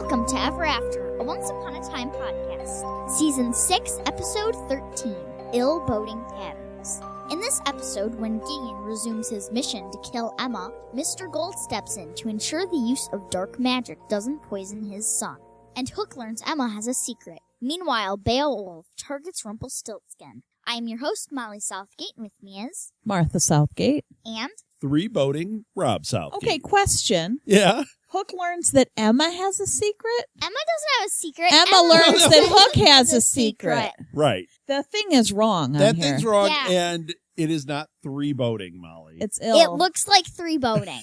Welcome to Ever After, a Once Upon a Time podcast. Season 6, Episode 13, Ill-Boding Patterns. In this episode, when Gideon resumes his mission to kill Emma, Mr. Gold steps in to ensure the use of dark magic doesn't poison his son. And Hook learns Emma has a secret. Meanwhile, Beowulf targets Rumpelstiltskin. I am your host, Molly Southgate, and with me is... Martha Southgate. And... 3-boating Rob Southgate. Okay, question. Yeah? Hook learns that Emma has a secret? Emma doesn't have a secret. Emma learns that Hook has a secret. Right. The thing is wrong That here. thing's wrong, Yeah. and it is not 3-boating, Molly. It's ill. It looks like 3-boating.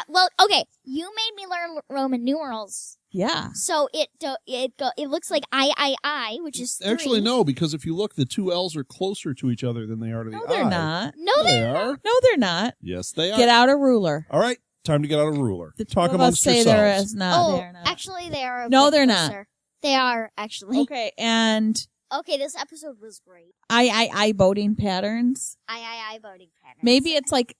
Well, okay, you made me learn Roman numerals. Yeah. So it looks like I, which is 3. Actually, no, because if you look, the two L's are closer to each other than they are to the No, I. they're not. No, They they're are. No, they're not. Yes, they are. Get out a ruler. All right, time to get out a ruler. The two Talk of us amongst say yourselves. there is not. Oh, They're not. actually, they are. No, bit they're not. closer. They are, actually. Okay, and Okay, this episode was great. I boating patterns. I voting patterns. Maybe it's like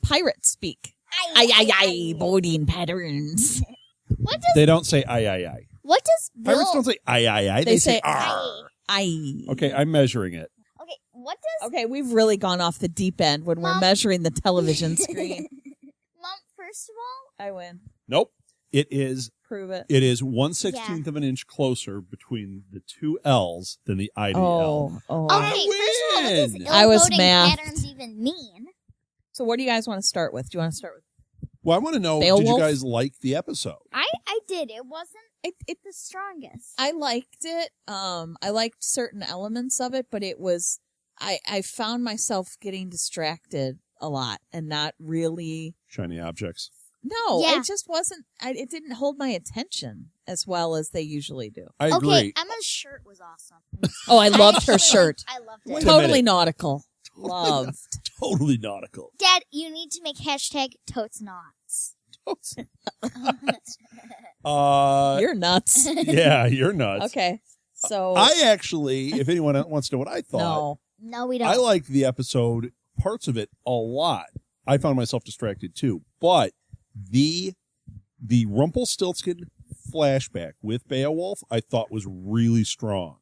pirate speak. I boating patterns. What does They don't say I. what does Bill? Pirates don't say I. They say say R. I. Okay, I'm measuring it. Okay, what does Okay, we've really gone off the deep end when we're Mom- measuring the television screen. Mom? First of all, I win. Nope. It is Prove it. 1/16 of an inch closer between the two L's than the I to the L. Oh. I okay. First of all, what does win. I was ill-voting mathed. patterns even mean? So what do you guys want to start with? Do you want to start with Well, I want to know, did Beowulf? you guys like the episode? I did. It wasn't it? the strongest. I liked it. I liked certain elements of it, but it was I found myself getting distracted a lot and not really. Shiny objects. No, Yeah. it just wasn't. It didn't hold my attention as well as they usually do. I agree. Okay, Emma's shirt was awesome. Oh, I loved her Actually, shirt. I loved Wait it. a Totally minute. nautical. Loved. Totally nautical. Dad, you need to make hashtag totes knots. You're nuts. Yeah, you're nuts. Okay, so I actually, if anyone wants to know what I thought, no. No, we don't. I liked the episode, parts of it, a lot. I found myself distracted too. But the Rumpelstiltskin flashback with Beowulf, I thought was really strong.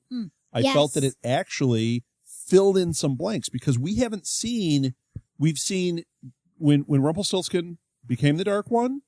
I Yes. felt that it actually filled in some blanks because we've seen when Rumpelstiltskin became the Dark One,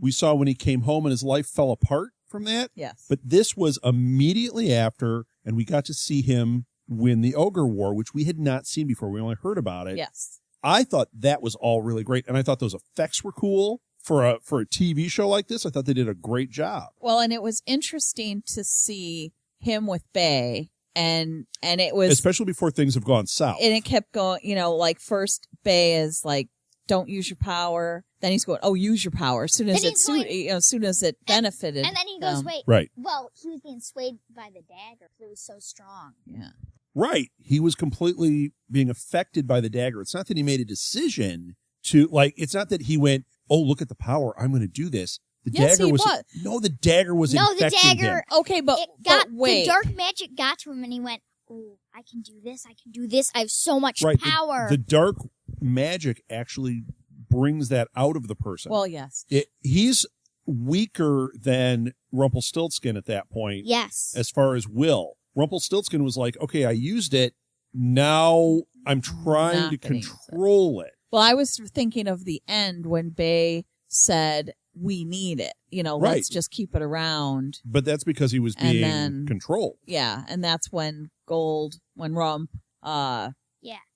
we saw when he came home and his life fell apart from that. Yes. But this was immediately after, and we got to see him win the Ogre War, which we had not seen before. We only heard about it. Yes. I thought that was all really great, and I thought those effects were cool for a TV show like this. I thought they did a great job. Well, and it was interesting to see him with Bay, and it was, Especially before things have gone south. and it kept going. Like first Bay is like, "Don't use your power." Then he's going, "Oh, use your power." As soon as Then it he's going- as soon as it benefited, And then he goes, them. wait. Right. Well, he was being swayed by the dagger. It was so strong. Yeah. Right. He was completely being affected by the dagger. It's not that he made a decision to, it's not that he went, oh, look at the power, I'm going to do this. The Yes, dagger he was. was. No, the dagger was No, the infecting dagger. him. Okay, but But wait. the dark magic got to him, and he went, "Oh, I can do this. I can do this. I have so much Right. power." The dark magic actually brings that out of the person. Well, yes. He's weaker than Rumpelstiltskin at that point. Yes. As far as will. Rumpelstiltskin was like, okay, I used it. Now I'm trying Not to gonna use it. control it. Well, I was thinking of the end when Bay said, "We need it. Right. Let's just keep it around." But that's because he was And being then- controlled. Yeah, and that's when Rump, Yeah.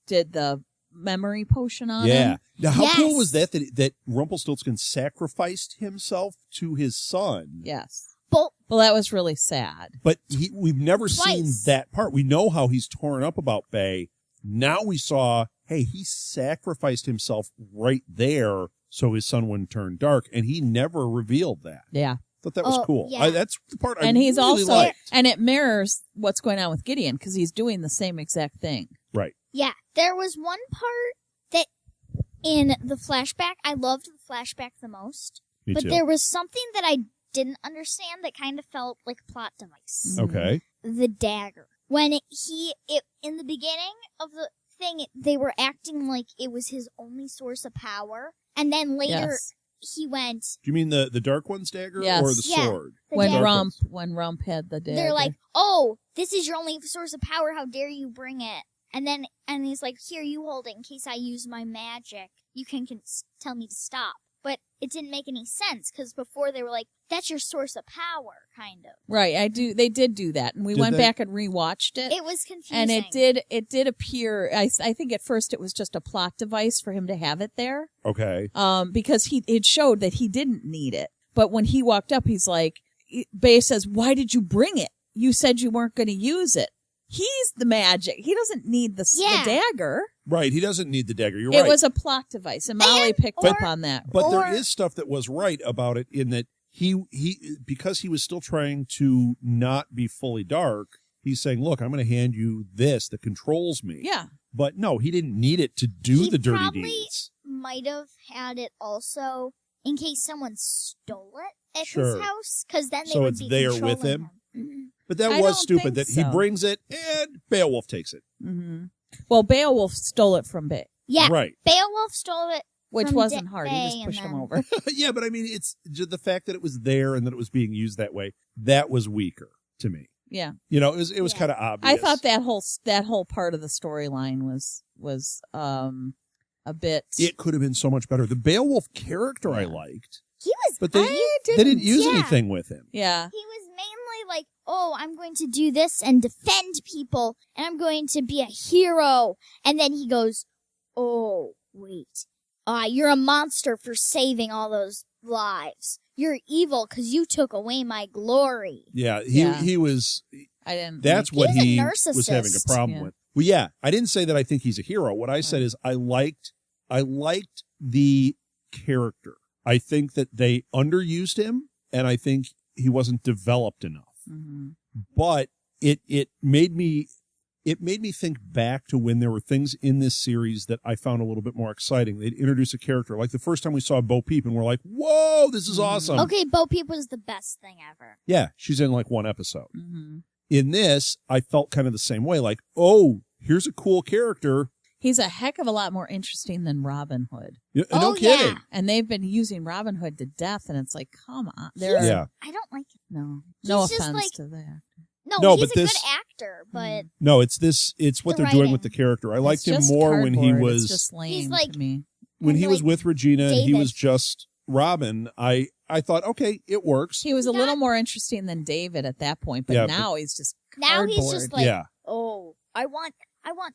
did the memory potion on Yeah. him. Now, how cool Yes. was that Rumpelstiltskin sacrificed himself to his son? Yes. But Well, that was really sad. But we've never seen Twice. that part. We know how he's torn up about Bay. Now we saw, hey, he sacrificed himself right there so his son wouldn't turn dark, and he never revealed that. Yeah. Thought that was Oh, cool. yeah. That's the part I And he's really also, liked. and it mirrors what's going on with Gideon because he's doing the same exact thing. Right. yeah, there was one part that in the flashback, I loved the flashback the most. Me But too. there was something that I didn't understand that kind of felt like a plot device. Okay. The dagger. When in the beginning of the thing, they were acting like it was his only source of power. And then later, Yes. he went. Do you mean the Dark One's dagger Yes. or the Yeah. sword? The When dagger. Rump had the dagger. They're like, oh, this is your only source of power. How dare you bring it? And he's like, here, you hold it in case I use my magic. You can tell me to stop. But it didn't make any sense because before they were like, that's your source of power, kind of. Right, they did do that, and we went back and rewatched it. It was confusing. And it did appear, I think at first it was just a plot device for him to have it there. Okay. Because it showed that he didn't need it. But when he walked up, he's like, Bay says, why did you bring it? You said you weren't going to use it. He's the magic. He doesn't need the dagger. Right, he doesn't need the dagger. You're It right. was a plot device, and Molly picked up on that. But there is stuff that was right about it in that he because he was still trying to not be fully dark, he's saying, look, I'm going to hand you this that controls me. Yeah. But no, he didn't need it to do the dirty deeds. Might have had it also in case someone stole it at Sure. his house, because then they So would it's be there controlling with him? Mhm. But that I was don't stupid think that he so. brings it and Beowulf takes it. Mm-hmm. Well, Beowulf stole it from Bay, Yeah, Right. Beowulf stole it. which From wasn't Bay hard. He just and pushed him then- over. Yeah, but I mean, it's just the fact that it was there and that it was being used that way. That was weaker to me. Yeah. You know, it was Yeah. kind of obvious. I thought that whole part of the storyline was a bit. it could have been so much better. The Beowulf character I liked, He was. but they didn't use Yeah. anything with him. Yeah. He was mainly like, oh, I'm going to do this and defend people, and I'm going to be a hero. And then he goes, oh, wait. You're a monster for saving all those lives. You're evil because you took away my glory. Yeah, Yeah. he was. I didn't. That's like what He's a he was narcissist. having a problem Yeah. with. Well, yeah, I didn't say that I think he's a hero. What I said is I liked the character. I think that they underused him, and I think he wasn't developed enough. Mm-hmm. But it made me think back to when there were things in this series that I found a little bit more exciting. They'd introduce a character like the first time we saw Bo Peep, and we're like, "Whoa, this is awesome!" Okay, Bo Peep was the best thing ever. Yeah, she's in like one episode. Mm-hmm. In this, I felt kind of the same way. Like, oh, here's a cool character. He's a heck of a lot more interesting than Robin Hood. No Oh, kidding. yeah. And they've been using Robin Hood to death, and it's like, come on. There are, Yeah. I don't like him. No He's offense just like- to that. No, he's but a this- good actor, but No, it's what The they're doing writing. with the character. I liked It's him just more when he cardboard. was It's just lame He's like- to me. when and he was like with Regina and he David. was just Robin. I thought, okay, it works. He was a Not- little more interesting than David at that point, but Yeah, now he's just now cardboard. he's just like, Yeah, oh, I want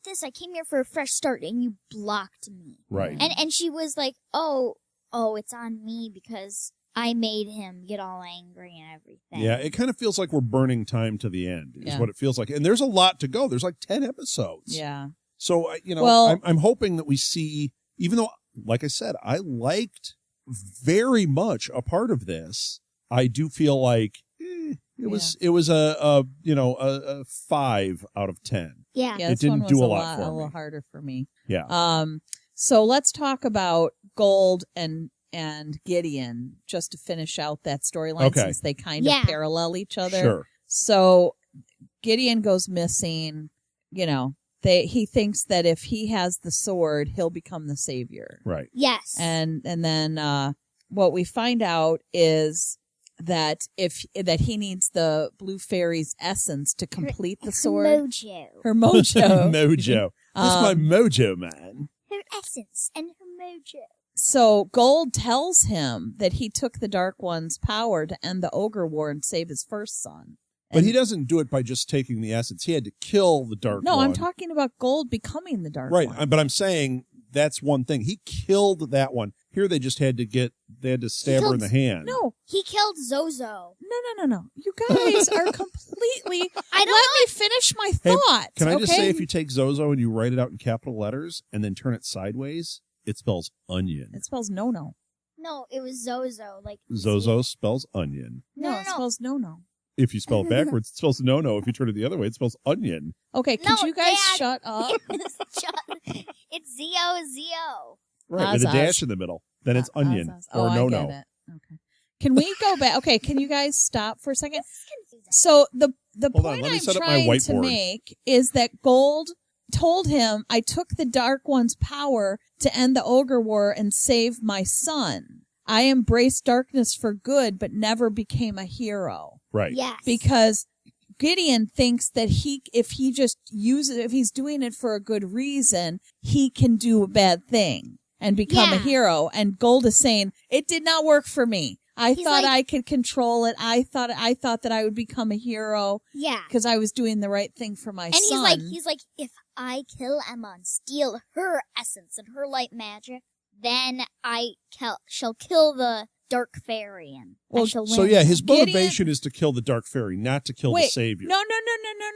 this. I came here for a fresh start, and you blocked me. right. And she was like, oh, it's on me because I made him get all angry and everything. Yeah, it kind of feels like we're burning time to the end. Is Yeah. what it feels like, and there's a lot to go. There's like 10 episodes. Yeah. So Well- I'm hoping that we see. Even though, like I said, I liked very much a part of this. I do feel like it was a 5 out of 10. Yeah. Yeah, It this didn't one was do a a lot for a little me. harder for me. Yeah. So let's talk about Gold and Gideon just to finish out that storyline Okay. since they kind Yeah. of parallel each other. Sure. So Gideon goes missing. You know, he thinks that if he has the sword, he'll become the savior. Right. Yes. And then what we find out is that that he needs the blue fairy's essence to complete the sword. Mojo. Her mojo. Mojo. This is my mojo, man. Her essence and her mojo. So Gold tells him that he took the Dark One's power to end the ogre war and save his first son. But he doesn't do it by just taking the essence. He had to kill the Dark No, One. I'm talking about Gold becoming the Dark Right, One. but I'm saying that's one thing. He killed that one. Here they just had to stab her in the hand. No, He killed Zozo. no. You guys are completely. I don't Let me finish my Hey, thought. Can I just okay? say, if you take Zozo and you write it out in capital letters and then turn it sideways, it spells onion. It spells no. No, it was Zozo. Like Zozo spells onion. No, it spells no. If you spell it backwards, it spells no. If you turn it the other way, it spells onion. Okay, could No, you guys Dad. shut up? It's Z-O-Z-O. Right, with a Oz. dash in the middle. Then it's onion Oh, or I no. get it. Okay. Can we go back? Okay, can you guys stop for a second? This is confusing. So the Hold on, point let me I'm set up my trying to whiteboard. make is that Gold told him, I took the Dark One's power to end the ogre war and save my son. I embraced darkness for good, but never became a hero. Right. Yes. Because Gideon thinks that if he's doing it for a good reason, he can do a bad thing and become a hero. And Gold is saying, it did not work for me. I thought I could control it. I thought that I would become a hero. Yeah. Because I was doing the right thing for my son. And he's like, if I kill Emma and steal her essence and her light magic, then I shall kill the Dark Fairy and I shall win. So yeah, his motivation is to kill the Dark Fairy, not to kill the Savior.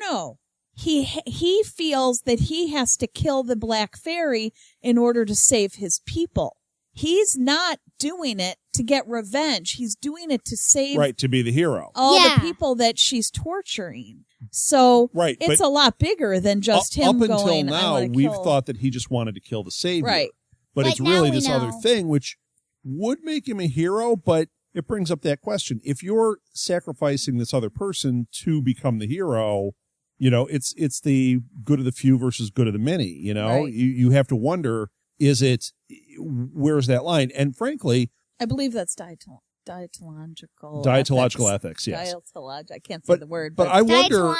No. He feels that he has to kill the Black Fairy in order to save his people. He's not doing it to get revenge. He's doing it to save to be the hero. all the people that she's torturing. So it's a lot bigger than just him going, Up until now, we've kill. thought that he just wanted to kill the Savior. Right. But it's really this know. other thing, which would make him a hero, but it brings up that question. If you're sacrificing this other person to become the hero, it's the good of the few versus good of the many, Right. You have to wonder, where's that line? And frankly, I believe that's dietological ethics, yes. I can't say the word. But I wonder,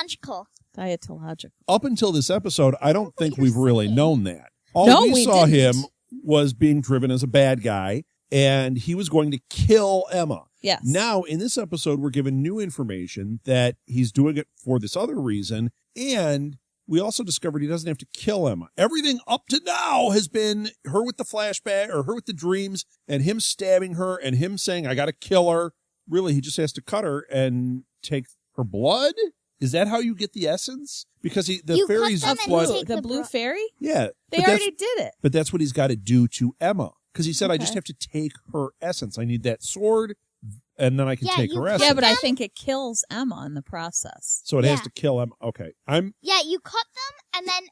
dietological. up until this episode, I don't think we've really known that. All we saw didn't. him was being driven as a bad guy, and he was going to kill Emma. Yes. Now, in this episode, we're given new information that he's doing it for this other reason, and we also discovered he doesn't have to kill Emma. Everything up to now has been her with the flashback, or her with the dreams, and him stabbing her, and him saying, I got to kill her. Really, he just has to cut her and take her blood? Is that how you get the essence? Because the fairy's blood. The blue fairy? Yeah. They already did it. But that's what he's got to do to Emma. Because he said, I just have to take her essence. I need that sword, and then I can take her essence. Yeah, but I think it kills Emma in the process. So it has to kill Emma. Okay. Yeah, you cut them, and then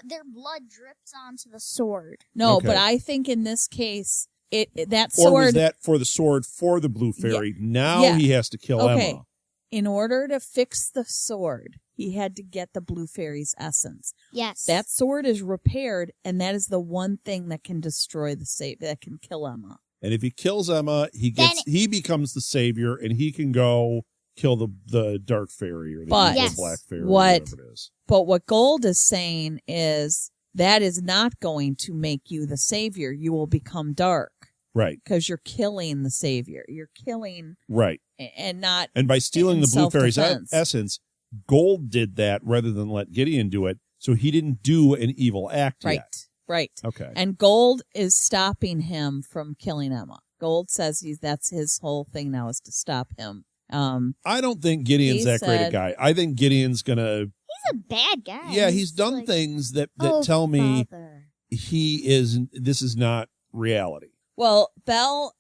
their blood drips onto the sword. No, Okay. but I think in this case, that Or sword... was that for the sword for the blue fairy? Yeah. Now Yeah. he has to kill Emma. In order to fix the sword, he had to get the blue fairy's essence. Yes. That sword is repaired, and that is the one thing that can destroy that can kill Emma. And if he kills Emma, he becomes the savior, and he can go kill the dark fairy or the evil black fairy, whatever it is. But what Gold is saying is that is not going to make you the savior. You will become dark. Right. Because you're killing the savior. You're killing... Right. And by stealing the blue fairy's self-defense. essence, Gold did that rather than let Gideon do it, so he didn't do an evil act yet. Right. Okay. And Gold is stopping him from killing Emma. Gold says that's his whole thing now is to stop him. I don't think Gideon's that great a guy. I think Gideon's gonna... He's a bad guy. Yeah, he's done things that tell me this is not reality. Well, Belle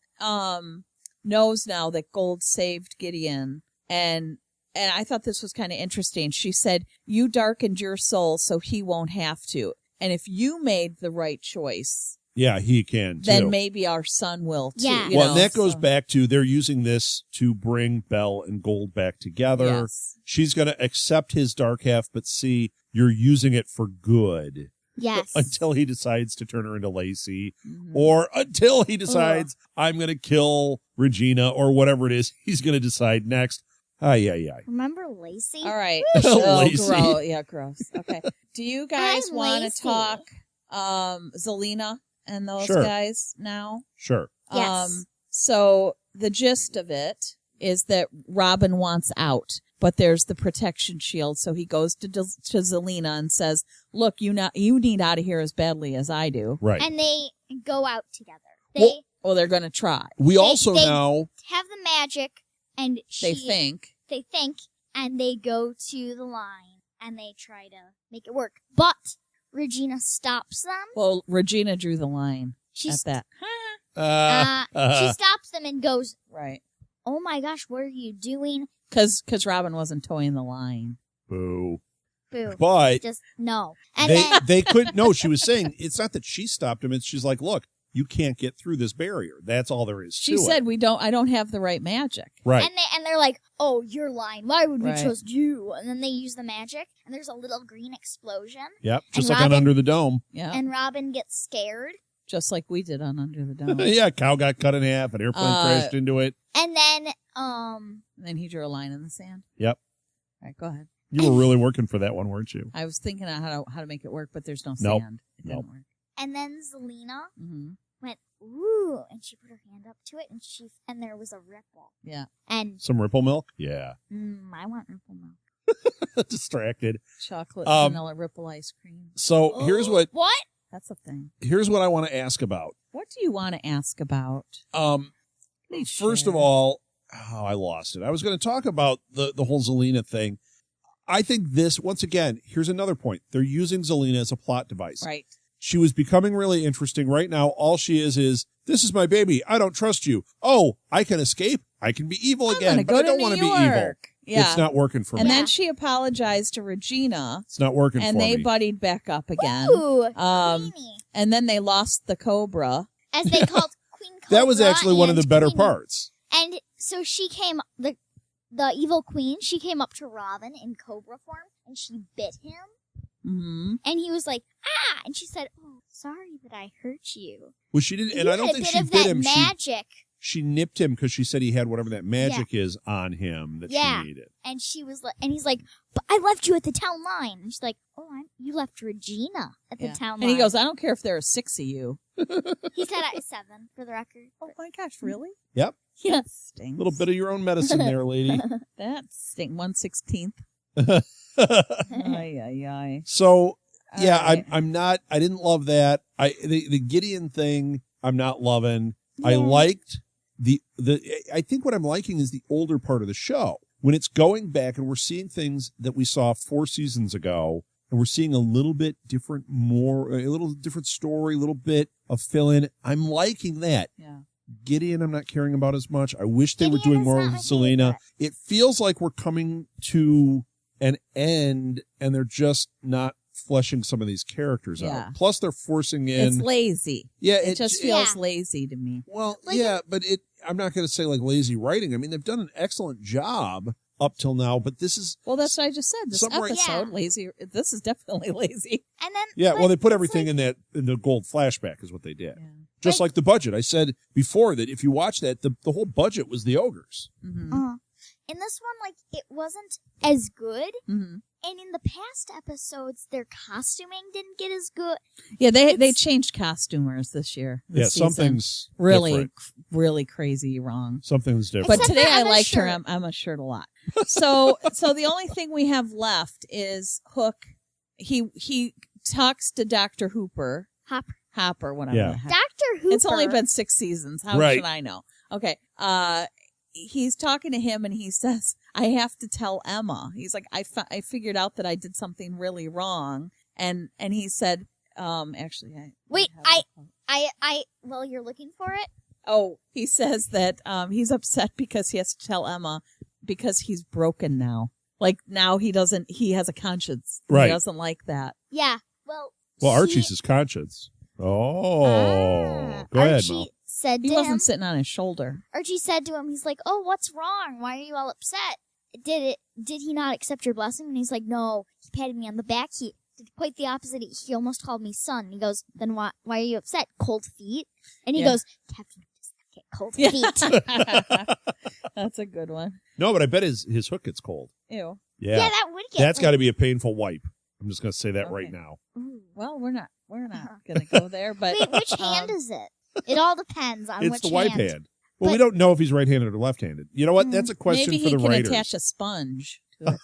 knows now that Gold saved Gideon, and I thought this was kind of interesting. She said, you darkened your soul so he won't have to. And if you made the right choice... Yeah, he can, too. Then maybe our son will, too. Yeah. And that goes back to they're using this to bring Belle and Gold back together. Yes. She's going to accept his dark half, but see, you're using it for good. Yes. Until he decides to turn her into Lacey, or until he decides, I'm going to kill Regina, or whatever it is he's going to decide next. Remember Lacey? All right. Lacey. Gross. Okay. Do you guys want to talk Zelina and those guys now? Sure. Yes. So the gist of it is that Robin wants out, but there's the protection shield. So he goes to Zelina and says, look, you need out of here as badly as I do. Right. And they go out together. They're going to try. We also now have the magic, and they think, and they go to the line, and they try to make it work. But Regina stops them. Well, Regina drew the line at that. She stops them and goes, right. Oh my gosh, what are you doing? Because Robin wasn't towing the line. Boo. Boo. But just no. And they couldn't. No, she was saying it's not that she stopped him. It's she's like, look, you can't get through this barrier. That's all there is. She said I don't have the right magic. Right. And they're like, oh, you're lying. Why would we trust you? And then they use the magic, and there's a little green explosion. Yep. Just like on Under the Dome. Yeah. And Robin gets scared. Just like we did on Under the Dome. Yeah, cow got cut in half, an airplane crashed into it. And then, And then he drew a line in the sand. Yep. All right, go ahead. You were really working for that one, weren't you? I was thinking of how to make it work, but there's no Nope. sand. It didn't work. and then Zelina Mm-hmm. went, ooh, and she put her hand up to it, and there was a ripple. Yeah. And, Some Ripple milk? Yeah. I want ripple milk. Distracted. Chocolate vanilla ripple ice cream. So here's what That's a thing. I want to ask about. What do you want to ask about? Please First share. of all, I lost it. I was going to talk about the whole Zelina thing. I think this, once again, here's another point. They're using Zelina as a plot device. Right. She was becoming really interesting. Right now, all she is, this is my baby. I don't trust you. Oh, I can escape. I can be evil again, but I don't want to be evil. Yeah. It's not working for And me. then she apologized to Regina. It's not working for and me. they buddied back up again. Ooh, Queenie. And then they lost the Cobra. As they called Queen Cobra. That was actually one of the and better Queenie. parts. And so she came, the evil queen, she came up to Robin in Cobra form, and she bit him. Mm-hmm. And he was like, ah! And she said, oh, sorry that I hurt you. Well, she didn't, and You I don't had a think bit she of bit that him. magic. She nipped him because she said he had whatever that magic is on him that Yeah. she needed. And she was like, and he's like, but I left you at the town line. And she's like, oh, you left Regina at the town line. And he goes, I don't care if there are 6 of you. He said 7 for the record. Oh my gosh, really? Yep. Yeah. A Stinks. little bit of your own medicine there, lady. That stink. 1/16. Ay, ay, ay. So, yeah, All right. I'm not, I didn't love that. The Gideon thing, I'm not loving. I Yeah. liked I think what I'm liking is the older part of the show. When it's going back and we're seeing things that we saw 4 seasons ago, and we're seeing a little bit different, a little different story, a little bit of fill-in. I'm liking that. Yeah. Gideon, I'm not caring about as much. I wish they were Gideon doing is more not with my Selena. favorite. It feels like we're coming to an end, and they're just not fleshing some of these characters Yeah. out. Plus, they're forcing in. It's lazy. Yeah, It just feels Yeah. lazy to me. well, Like yeah, but I'm not going to say like lazy writing. I mean, they've done an excellent job up till now, but this is Well, that's what I just said. This Somewhere- episode, Yeah. lazy. This is definitely lazy. And then, yeah. but Well, they put it's everything like, in the gold flashback is what they did. Yeah. Just like the budget. I said before that if you watch that, the whole budget was the ogres. Mm-hmm. In this one, like, it wasn't as good. Mm-hmm. And in the past episodes, their costuming didn't get as good. Yeah, they It's- changed costumers this year. Yeah, This season. something's really, different. really crazy wrong. Something's different. But Except today for I Emma's liked her shirt. Emma shirt a lot. So the only thing we have left is Hook. He talks to Dr. Hopper, whatever. Yeah. the heck. Dr. Hooper. It's only been 6 seasons. How Right. should I know? Okay. He's talking to him and he says, I have to tell Emma. He's like, I figured out that I did something really wrong. And he said, actually, Wait, have it. well, you're looking for it? Oh, he says that he's upset because he has to tell Emma because he's broken now. Like now he has a conscience. Right. He doesn't like that. Yeah. Well, Archie's his conscience. Oh, go ahead, Archie Mel. said He to wasn't him, sitting on his shoulder. Archie said to him, he's like, oh, what's wrong? Why are you all upset? Did he not accept your blessing? And he's like, no. He patted me on the back. He did quite the opposite. He almost called me son. And he goes, then why are you upset? Cold feet? And he Yeah. goes, Captain does not get cold Yeah. feet. That's a good one. No, but I bet his hook gets cold. Ew. Yeah, Yeah, that would get that's like, got to be a painful wipe. I'm just going to say that right Okay. now. ooh. Well, we're not going to go there, but Wait, which hand is it? It all depends on It's which the wipe hand. hand. Well, we But- don't know if he's right-handed or left-handed. You know what? That's a question maybe for he the can writers. attach a sponge to it.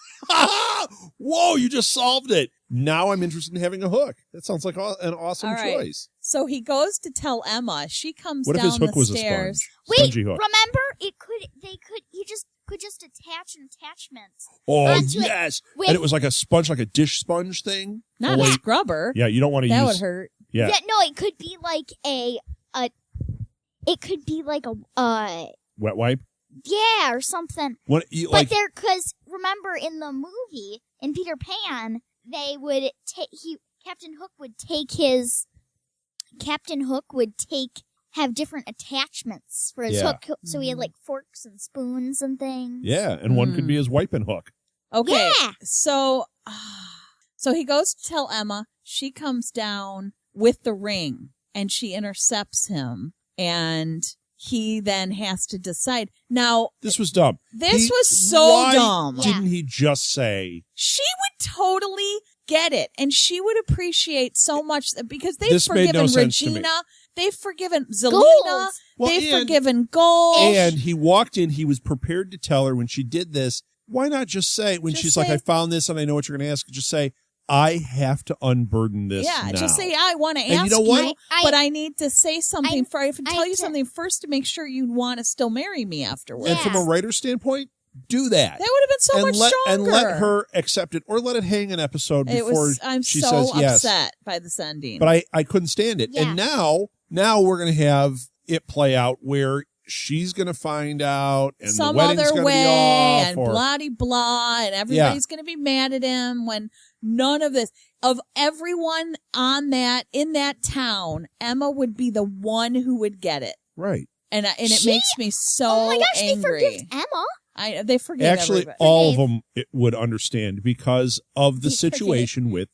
Whoa, you just solved it. Now I'm interested in having a hook. That sounds like an awesome All right. choice. So he goes to tell Emma. She comes What if down his hook the was a stairs. sponge? Wait, Spongy hook. remember? He could just attach an attachment. Oh, onto it yes. with- And it was like a sponge, like a dish sponge thing. Not Oh, a wait. scrubber. Yeah, you don't want to That use. would hurt. Yeah. No, it could be like it could be like a, Wet wipe. yeah, or something. What, like, But because remember in the movie, in Peter Pan, they would Captain Hook would have different attachments for his Yeah. hook. So he had like forks and spoons and things. yeah, and one could Mm. be his wiping hook. Okay. Yeah. So he goes to tell Emma. She comes down with the ring. and she intercepts him, and he then has to decide. Now, this was dumb. This was so why dumb. Didn't he just say? She would totally get it, and she would appreciate so much because they've This made forgiven no sense to me. Regina, they've forgiven Zelina, Gold. Well, they've and- forgiven Gold. And he walked in. He was prepared to tell her when she did this. Why not just say when Just she's say- like, "I found this, and I know what you're going to ask." Just say, "I have to unburden this." Yeah, now. just say, I want to And ask you know what? you, but I need to say something for I tell you to- something first to make sure you want to still marry me afterwards. And from a writer's standpoint, do that. That would have been so much stronger. And let her accept it, or let it hang an episode before I'm she so says yes. upset by this ending. But I couldn't stand it. Yeah. And now we're going to have it play out where she's going to find out, and some the wedding's other going to way, be off, and or blah, and everybody's going to be mad at him when none of this. Of everyone in that town, Emma would be the one who would get it. right. And it makes me so Oh my gosh, angry. they forgive Emma. They forgive Actually, everybody. all of them would understand because of the They situation with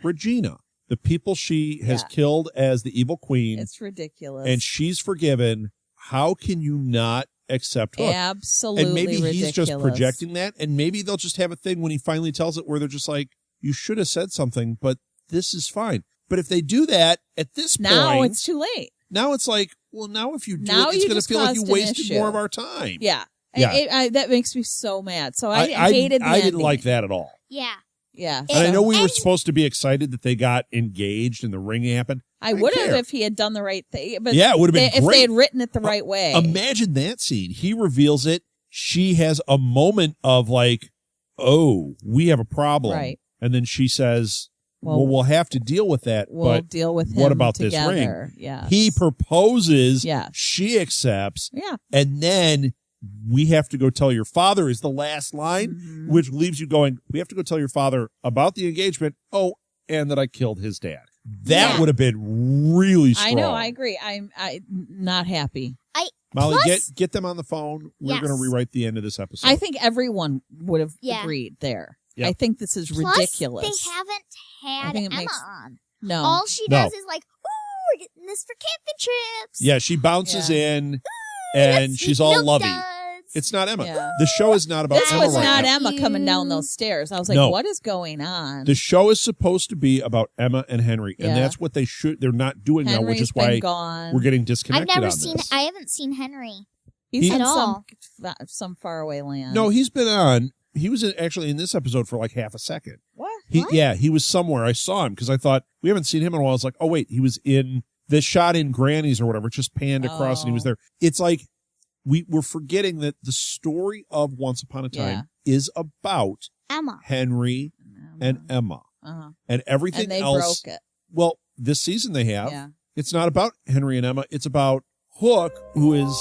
Regina. The people she has killed as the evil queen, It's ridiculous. and she's forgiven. How can you not accept her? Absolutely And maybe ridiculous. he's just projecting that, and maybe they'll just have a thing when he finally tells it where they're just like, "You should have said something, but this is fine." But if they do that at this Now point, it's too late. now it's like, well, now if you do Now it, it's you going to just feel like you caused an wasted issue. more of our time. Yeah. Yeah. That makes me so mad. So I hated the I didn't ending. like that at all. Yeah. Yeah. And I know we were And- supposed to be excited that they got engaged and the ring happened. I would have care. if he had done the right thing. But Yeah, it would have been if great. they had written it the right way. Imagine that scene. He reveals it. She has a moment of like, "Oh, we have a problem." Right. And then she says, Well, well, we'll have to deal with that. We'll but deal with him what about together. this ring? Yeah. He proposes. Yeah. She accepts. Yeah. And then we have to go tell your father is the last line, Mhm. which leaves you going, we have to go tell your father about the engagement. Oh, and that I killed his dad. That Yeah. would have been really strong. I know. I agree. I'm not happy. Molly, Plus- get them on the phone. We're Yes. going to rewrite the end of this episode. I think everyone would have Yeah. agreed there. Yep. I think this is Plus, ridiculous. they haven't I had think it Emma makes- on. No. All she No. does is like, "Ooh, we're getting this for camping trips." Yeah, she bounces Yeah. in, and Let's she's eat all milk lovey. duds. It's not Emma. Yeah. The show is not about This Emma was right not now. Emma coming down those stairs. I was like, No. what is going on? The show is supposed to be about Emma and Henry, and Yeah. that's what they're not doing now, which Henry's is why been gone. we're getting I've disconnected never on seen. this. I haven't seen Henry. He's At in all. some faraway land. No, he's been on. He was actually in this episode for like half a second. What? What? Yeah, he was somewhere. I saw him because I thought we haven't seen him in a while. I was like, oh wait, he was in the shot in Granny's or whatever. It just panned across and he was Oh. there. It's like we're forgetting that the story of Once Upon a Time is about Emma. Henry and Emma Uh-huh. and everything And they else. broke it. Well, this season they have. Yeah. It's not about Henry and Emma. It's about Hook, who is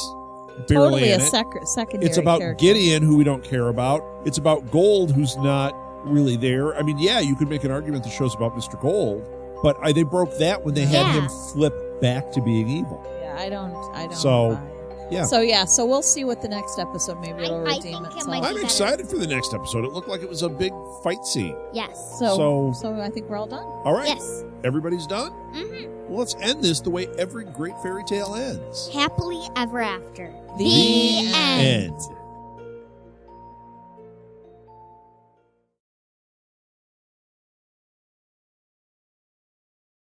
barely Totally in a it. secondary It's about character. Gideon, who we don't care about. It's about Gold, who's not really there. I mean, yeah, you could make an argument the show's about Mr. Gold, but they broke that when they had Yeah. him flip back to being evil. Yeah, I don't. So, buy it. yeah. So we'll see what the next episode, maybe it'll I redeem think it itself. might be I'm better. excited for the next episode. It looked like it was a big fight scene. Yes. So I think we're all done. All right. Yes. Everybody's done? Mm-hmm. Well, let's end this the way every great fairy tale ends. Happily ever after. The end. End.